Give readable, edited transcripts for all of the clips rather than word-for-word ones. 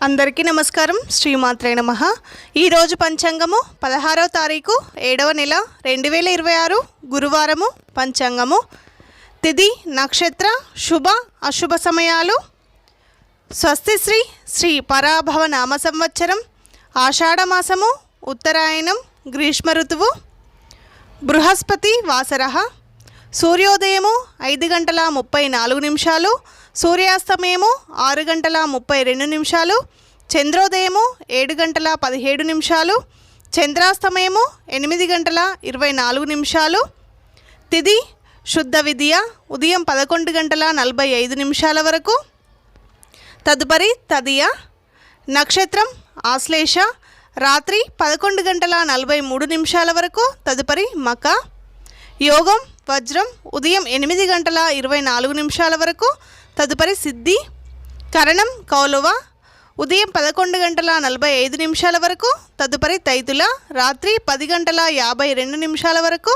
అందరికీ నమస్కారం. శ్రీమాత్రే నమః. ఈరోజు పంచాంగము 16వ తారీఖు 7వ నెల 2026 గురువారము. పంచాంగము తిథి నక్షత్ర శుభ అశుభ సమయాలు. స్వస్తి శ్రీ శ్రీ పరాభవ నామ సంవత్సరం ఆషాఢమాసము ఉత్తరాయణం గ్రీష్మ ఋతువు. బృహస్పతి వాసరః. సూర్యోదయము 5 గంటల 34 నిమిషాలు, సూర్యాస్తమయము 6 గంటల 32 నిమిషాలు, చంద్రోదయము 7 గంటల 17 నిమిషాలు, చంద్రాస్తమయము 8 గంటల 24 నిమిషాలు. తిథి శుద్ధ విద్య ఉదయం 11 గంటల 45 నిమిషాల వరకు. తదుపరి తదియ. నక్షత్రం ఆశ్లేష రాత్రి 11 గంటల 43 నిమిషాల వరకు. తదుపరి మక. యోగం వజ్రం ఉదయం 8 గంటల 24 నిమిషాల వరకు. తదుపరి సిద్ధి. కరణం కౌలువ ఉదయం 11 గంటల 45 నిమిషాల వరకు. తదుపరి తైతుల రాత్రి 10 గంటల 52 నిమిషాల వరకు.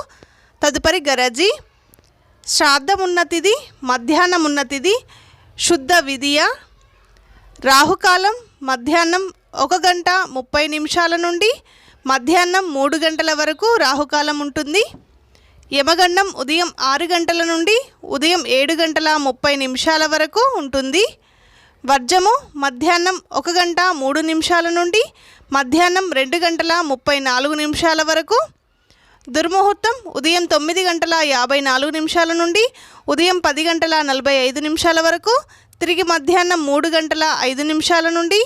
తదుపరి గరజి. శ్రాద్ధమున్న తిథి మధ్యాహ్నం ఉన్న తిథి శుద్ధ విధియ. రాహుకాలం మధ్యాహ్నం 1 గంట 30 నిమిషాల నుండి మధ్యాహ్నం 3 గంటల వరకు రాహుకాలం ఉంటుంది. యమగండం ఉదయం 6 గంటల నుండి ఉదయం 7 గంటల 30 నిమిషాల వరకు ఉంటుంది. వర్జము మధ్యాహ్నం 1 గంట 3 నిమిషాల నుండి మధ్యాహ్నం 2 గంటల 34 నిమిషాల వరకు. దుర్ముహూర్తం ఉదయం 9 గంటల 54 నిమిషాల నుండి ఉదయం 10 గంటల 45 నిమిషాల వరకు. తిరిగి మధ్యాహ్నం 3 గంటల 5 నిమిషాల నుండి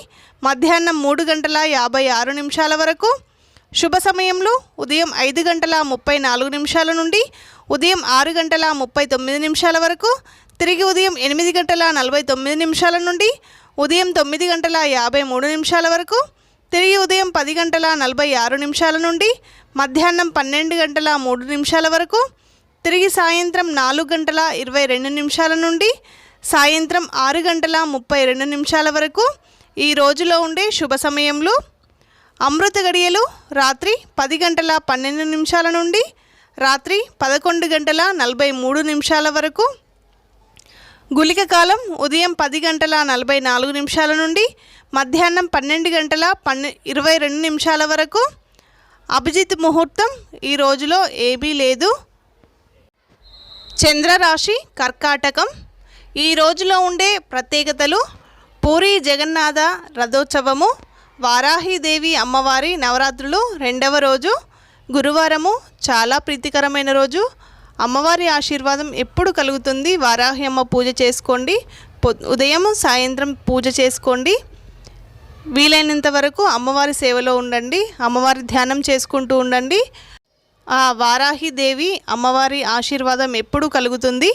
మధ్యాహ్నం 3 గంటల 56 నిమిషాల వరకు. శుభ సమయంలో ఉదయం 5 గంటల 34 నిమిషాల నుండి ఉదయం 6 గంటల 39 నిమిషాల వరకు. తిరిగి ఉదయం 8 గంటల 49 నిమిషాల నుండి ఉదయం 9 గంటల 53 నిమిషాల వరకు. తిరిగి ఉదయం 10 గంటల 46 నిమిషాల నుండి మధ్యాహ్నం 12 గంటల 3 నిమిషాల వరకు. తిరిగి సాయంత్రం 4 గంటల 22 నిమిషాల నుండి సాయంత్రం 6 గంటల 32 నిమిషాల వరకు. ఈ రోజులో ఉండే శుభ సమయంలో అమృత గడియలు రాత్రి 10 గంటల 12 నిమిషాల నుండి రాత్రి 11 గంటల 43 నిమిషాల వరకు. గుళిక కాలం ఉదయం 10 గంటల 44 నిమిషాల నుండి మధ్యాహ్నం 12 గంటల 22 నిమిషాల వరకు. అభిజిత్ ముహూర్తం ఈ రోజులో ఏమీ లేదు. చంద్రరాశి కర్కాటకం. ఈ రోజులో ఉండే ప్రత్యేకతలు: పూరి జగన్నాథ రథోత్సవము, వారాహిదేవి అమ్మవారి నవరాత్రులు 2వ రోజు, గురువారము చాలా ప్రీతికరమైన రోజు. అమ్మవారి ఆశీర్వాదం ఎప్పుడు కలుగుతుంది. వారాహి అమ్మ పూజ చేసుకోండి. ఉదయం సాయంత్రం పూజ చేసుకోండి. వీలైనంత వరకు అమ్మవారి సేవలో ఉండండి. అమ్మవారి ధ్యానం చేసుకుంటూ ఉండండి. ఆ వారాహిదేవి అమ్మవారి ఆశీర్వాదం ఎప్పుడు కలుగుతుంది.